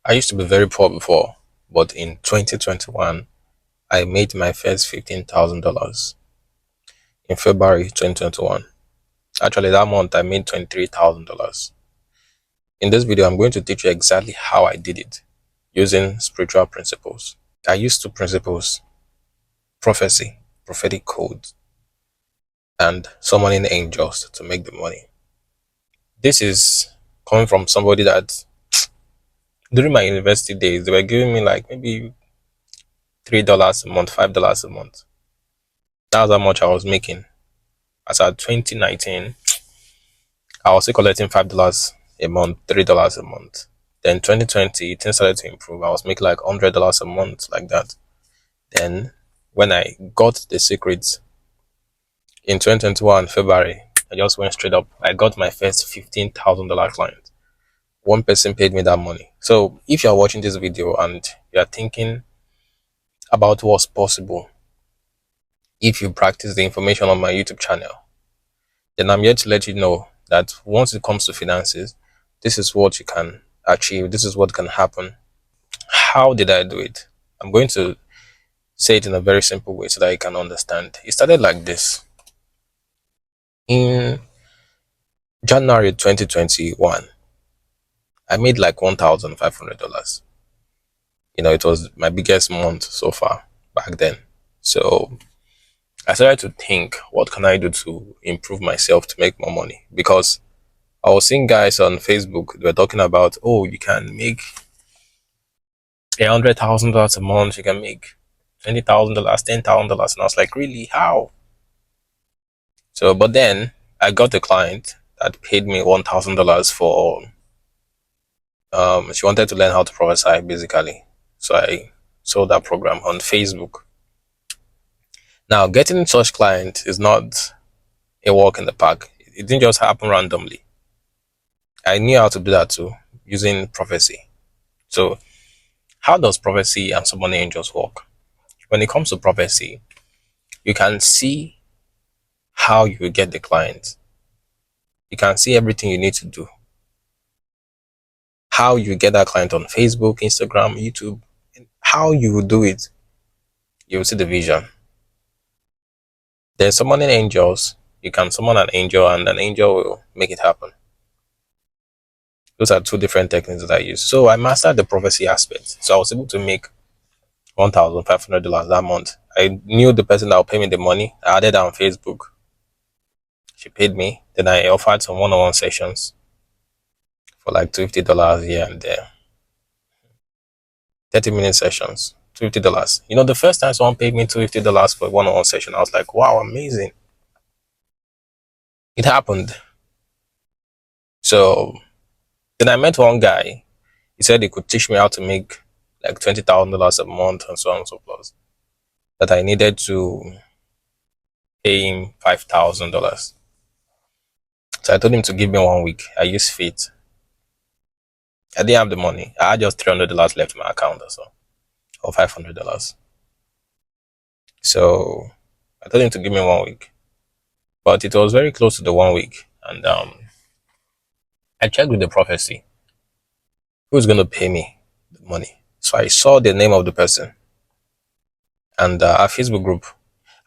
I used to be very poor before, but in 2021, I made my first $15,000 in February 2021. Actually, that month I made $23,000. In this video, I'm going to teach you exactly how I did it using spiritual principles. I used two principles: prophecy, prophetic codes, and summoning angels to make the money. This is coming from somebody that during my university days, they were giving me like maybe $3 a month, $5 a month. That's how much I was making. As at 2019, I was still collecting $5 a month, $3 a month. Then 2020, things started to improve. I was making like $100 a month, like that. Then when I got the secrets in 2021 February, I just went straight up. I got my first $15,000 client. One person paid me that money. So if you're watching this video and you're thinking about what's possible if you practice the information on my YouTube channel, then I'm here to let you know that once it comes to finances, this is what you can achieve. This is what can happen. How did I do it? I'm going to say it in a very simple way so that you can understand. It started like this. In January 2021, I made like $1,500. It was my biggest month so far back then. So I started to think, what can I do to improve myself to make more money? Because I was seeing guys on Facebook, they were talking about, oh, you can make $100,000 a month, you can make $20,000, $10,000, and I was like, really, how? So, but then I got a client that paid me $1,000 for, she wanted to learn how to prophesy, basically. So I sold that program on Facebook. Now, getting such client is not a walk in the park. It didn't just happen randomly. I knew how to do that too, using prophecy. So how does prophecy and summoning angels work? When it comes to prophecy, you can see how you will get the client. You can see everything you need to do. How you get that client on Facebook, Instagram, YouTube, how you will do it. You will see the vision. Then summoning angels, you can summon an angel and an angel will make it happen. Those are two different techniques that I use. So I mastered the prophecy aspect. So I was able to make $1,500 that month. I knew the person that would pay me the money. I added her on Facebook. She paid me. Then I offered some one-on-one sessions for like $250 here and there. 30-minute sessions, $250. The first time someone paid me $250 for a one-on-one session, I was like, wow, amazing. It happened. So then I met one guy. He said he could teach me how to make like $20,000 a month and so on and so forth. That I needed to pay him $5,000. So I told him to give me 1 week. I used faith. I didn't have the money. I had just $300 left in my account or so, or $500. So I told him to give me 1 week, but it was very close to the 1 week, and I checked with the prophecy who's going to pay me the money. So I saw the name of the person and our Facebook group.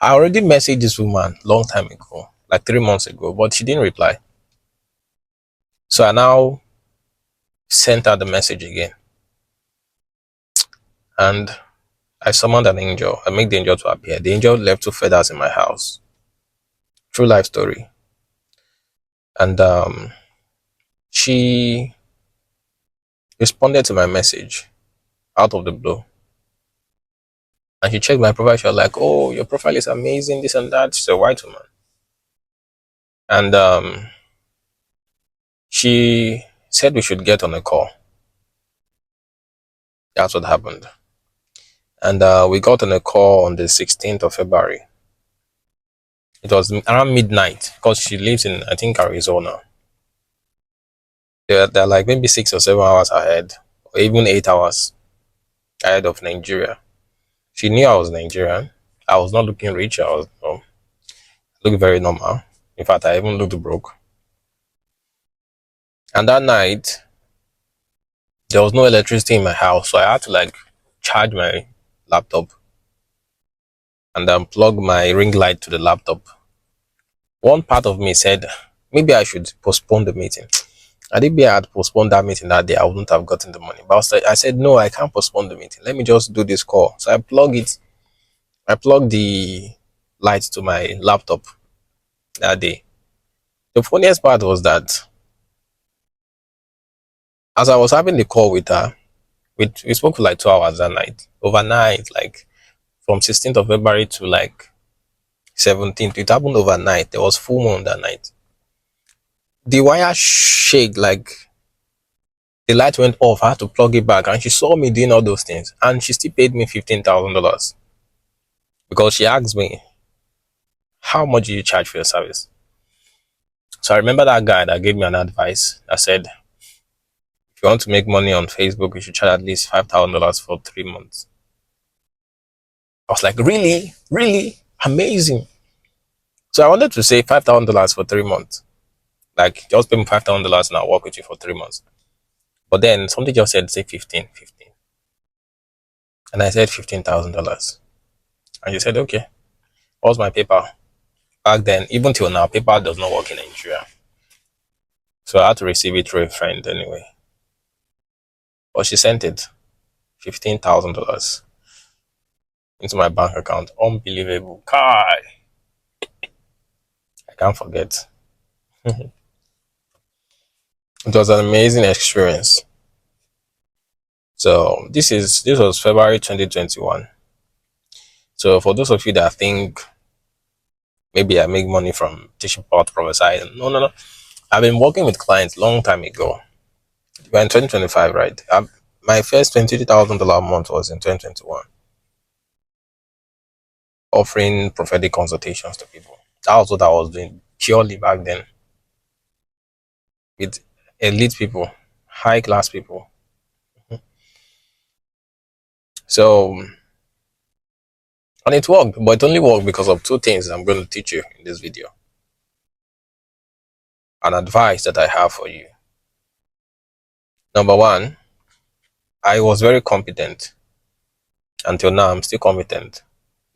I already messaged this woman long time ago, like 3 months ago, but she didn't reply. So I now sent her the message again, and I summoned an angel. I made the angel to appear. The angel left 2 feathers in my house. True life story. And she responded to my message out of the blue. And she checked my profile. She was like, oh, your profile is amazing, this and that. She's a white woman. And she said we should get on a call. That's what happened. And we got on a call on the 16th of February. It was around midnight because she lives in, I think, Arizona. They're like maybe 6 or 7 hours ahead, or even 8 hours ahead of Nigeria. She knew I was Nigerian. I was not looking rich. I was looked very normal. In fact, I even looked broke. And that night, There was no electricity in my house, so I had to like charge my laptop and then plug my ring light to the laptop. One part of me said maybe I should postpone the meeting. I think maybe I had postponed that meeting that day, I wouldn't have gotten the money. But I said no, I can't postpone the meeting. Let me just do this call. So I plug it. I plugged the light to my laptop that day. The funniest part was that as I was having the call with her, we spoke for like 2 hours that night. Overnight, like from 16th of February to like 17th. It happened overnight. There was full moon that night. The wire shake, like the light went off. I had to plug it back, and she saw me doing all those things, and she still paid me $15,000 because she asked me, "How much do you charge for your service?" So I remember that guy that gave me an advice that said, "If you want to make money on Facebook, you should charge at least $5,000 for 3 months." I was like, "Really, really, amazing." So I wanted to say $5,000 for 3 months, like just pay me $5,000 and I'll work with you for 3 months. But then something just said, say 15, 15. And I said $15,000. And she said, okay, what's my PayPal? Back then, even till now, PayPal does not work in Nigeria. So I had to receive it through a friend anyway. But she sent it, $15,000 into my bank account. Unbelievable. Kai. I can't forget. It was an amazing experience. So this was February 2021. So for those of you that think maybe I make money from teaching power to prophesy, no, no, no. I've been working with clients long time ago. We're in 2025, right? My first $23,000 a month was in 2021, offering prophetic consultations to people. That was what I was doing purely back then with elite people, high class people. So, and it worked, but it only worked because of two things I'm going to teach you in this video. An advice that I have for you. Number one, I was very competent. Until now, I'm still competent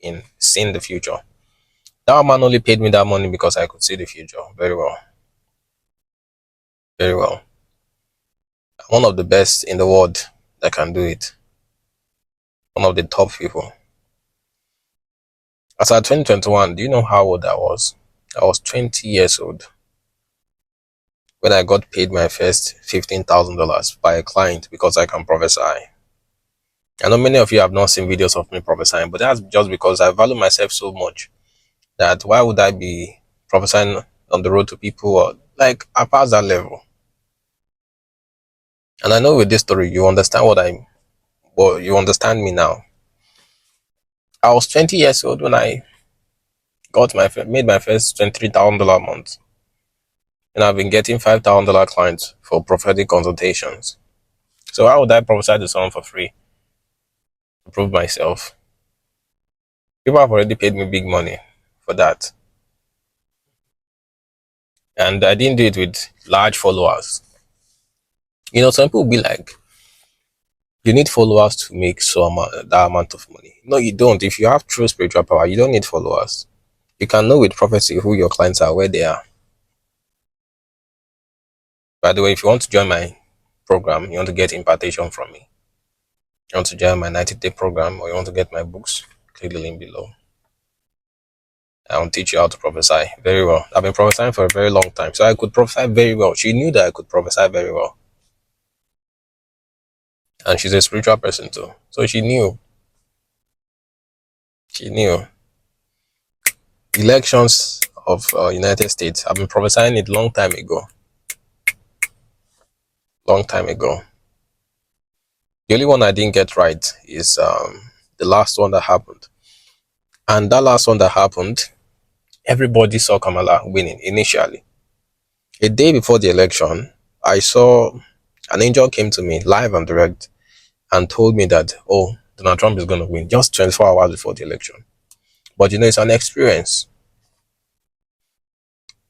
in seeing the future. That man only paid me that money because I could see the future very well. Very well. I'm one of the best in the world that can do it. One of the top people. As at 2021, do you know how old I was? I was 20 years old when I got paid my first $15,000 by a client because I can prophesy. I know many of you have not seen videos of me prophesying, but that's just because I value myself so much that why would I be prophesying on the road to people or like I passed that level. And I know with this story you understand well, you understand me now. I was 20 years old when I made my first $23,000 a month. And I've been getting $5,000 clients for prophetic consultations. So why would I prophesy to someone for free to prove myself? People have already paid me big money for that. And I didn't do it with large followers. You know, some people will be like, you need followers to make that amount of money. No, you don't. If you have true spiritual power, you don't need followers. You can know with prophecy who your clients are, where they are. By the way, if you want to join my program, you want to get impartation from me, you want to join my 90-day program, or you want to get my books, click the link below. I will teach you how to prophesy very well. I've been prophesying for a very long time, so I could prophesy very well. She knew that I could prophesy very well. And she's a spiritual person too. So she knew. She knew. Elections of United States, I've been prophesying it long time ago. Long time ago. The only one I didn't get right is the last one that happened. And that last one that happened, everybody saw Kamala winning initially. A day before the election, I saw an angel came to me live and direct and told me that, oh, Donald Trump is going to win just 24 hours before the election. But you know, it's an experience.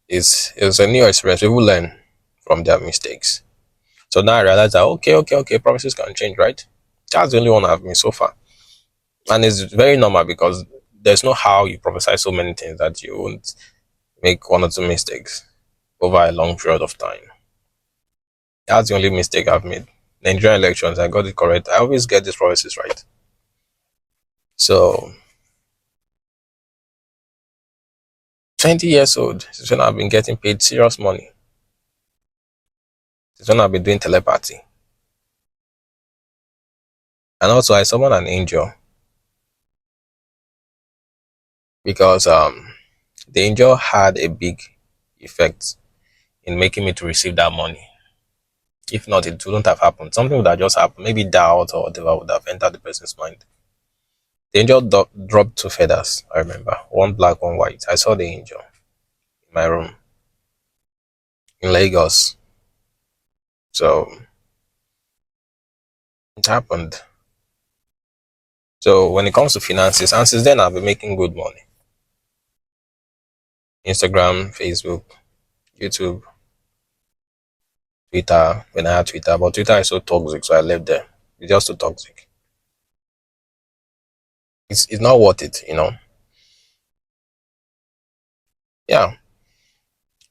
It's a new experience. People learn from their mistakes. So now I realize that okay, prophecies can change, right? That's the only one I've made so far. And it's very normal because there's no how you prophesy so many things that you won't make one or two mistakes over a long period of time. That's the only mistake I've made. Nigerian elections, I got it correct. I always get these prophecies right. So 20 years old is when I've been getting paid serious money. It's when I've been doing telepathy. And also I summoned an angel because the angel had a big effect in making me to receive that money. If not, it wouldn't have happened. Something would have just happened. Maybe doubt or whatever would have entered the person's mind. The angel dropped two feathers, I remember. One black, one white. I saw the angel in my room in Lagos. So it happened. So when it comes to finances, and since then I've been making good money. Instagram, Facebook, YouTube, Twitter, when I had Twitter. But Twitter is so toxic, so I left there. It's just too toxic. It's not worth it. Yeah.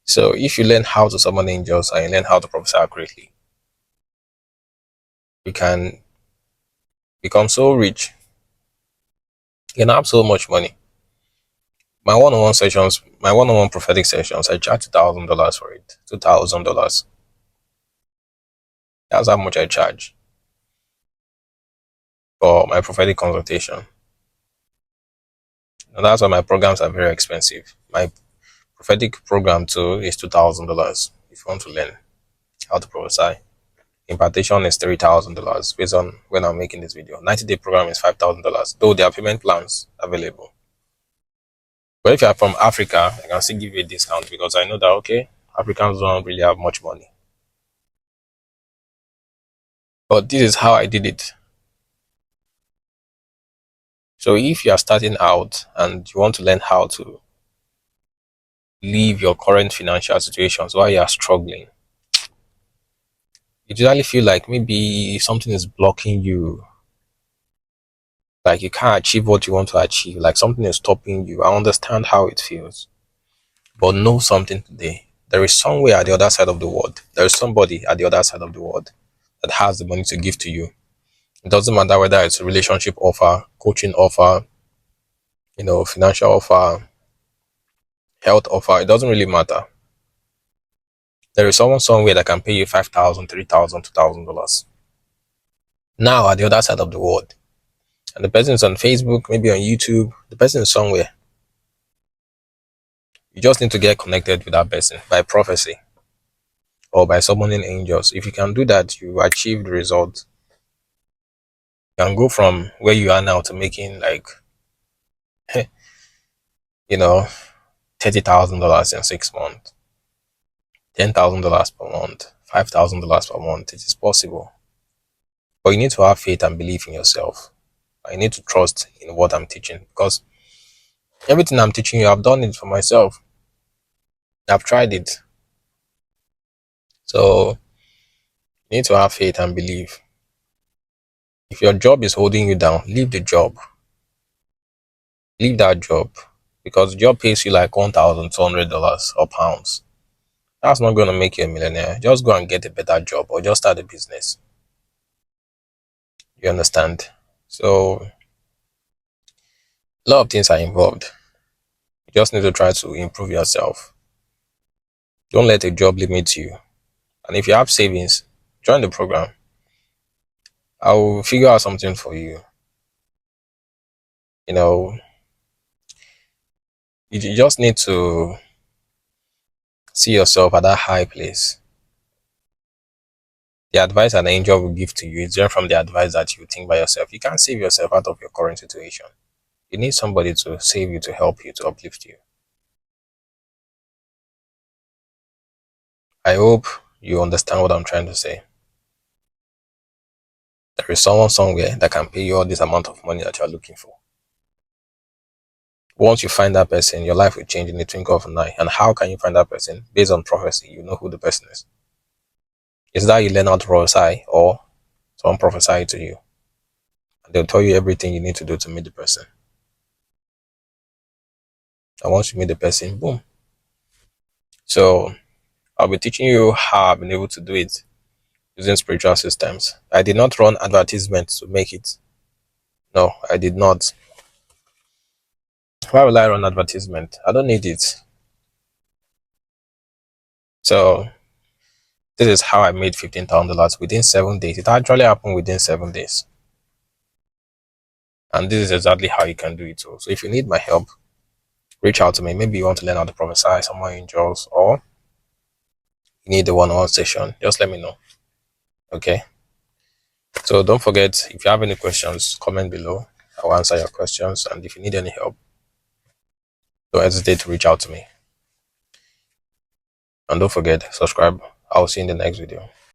So if you learn how to summon angels and you learn how to prophesy accurately, you can become so rich. You can have so much money. My one-on-one prophetic sessions, I charge $2,000 for it. $2,000. That's how much I charge for my prophetic consultation. And that's why my programs are very expensive. My prophetic program too is $2,000 if you want to learn how to prophesy. Impartation is $3,000 based on when I'm making this video. 90-day program is $5,000, though there are payment plans available. But if you are from Africa, I can still give you a discount because I know that, okay, Africans don't really have much money. But this is how I did it. So if you are starting out and you want to learn how to leave your current financial situations while you are struggling, you usually feel like maybe something is blocking you, like you can't achieve what you want to achieve, like something is stopping you. I understand how it feels. But know something today. There is somewhere at the other side of the world. There is somebody at the other side of the world that has the money to give to you. It doesn't matter whether it's a relationship offer, coaching offer, financial offer, health offer. It doesn't really matter. There is someone somewhere that can pay you $5,000, $3,000, $2,000. Now at the other side of the world. And the person is on Facebook, maybe on YouTube. The person is somewhere. You just need to get connected with that person by prophecy or by summoning angels. If you can do that, you achieve the result. You can go from where you are now to making like, you know, $30,000 in 6 months, $10,000 per month, $5,000 per month. It is possible. But you need to have faith and belief in yourself. I need to trust in what I'm teaching because everything I'm teaching you, I've done it for myself. I've tried it. So you need to have faith and believe. If your job is holding you down, leave the job. Leave that job because the job pays you like $1,200 or pounds. That's not going to make you a millionaire. Just go and get a better job or just start a business. You understand? So a lot of things are involved. You just need to try to improve yourself. Don't let a job limit you. And if you have savings, join the program. I will figure out something for you. You know, you just need to see yourself at that high place. The advice an angel will give to you is different from the advice that you think by yourself. You can't save yourself out of your current situation. You need somebody to save you, to help you, to uplift you. I hope you understand what I'm trying to say. There is someone somewhere that can pay you all this amount of money that you're looking for. Once you find that person, your life will change in the twinkle of an eye. And how can you find that person? Based on prophecy, you know who the person is. Is that you learn how to prophesy or someone prophesy to you. And they'll tell you everything you need to do to meet the person. And once you meet the person, boom. So I'll be teaching you how I've been able to do it using spiritual systems. I did not run advertisements to make it. No, I did not. Why will I run advertisement? I don't need it. So this is how I made $15,000 within 7 days. It actually happened within 7 days. And this is exactly how you can do it too. So if you need my help, reach out to me. Maybe you want to learn how to prophesy someone angels, or you need a one-on-one session. Just let me know. Okay. So don't forget, if you have any questions, comment below. I'll answer your questions. And if you need any help, don't hesitate to reach out to me. And don't forget, subscribe. I'll see you in the next video.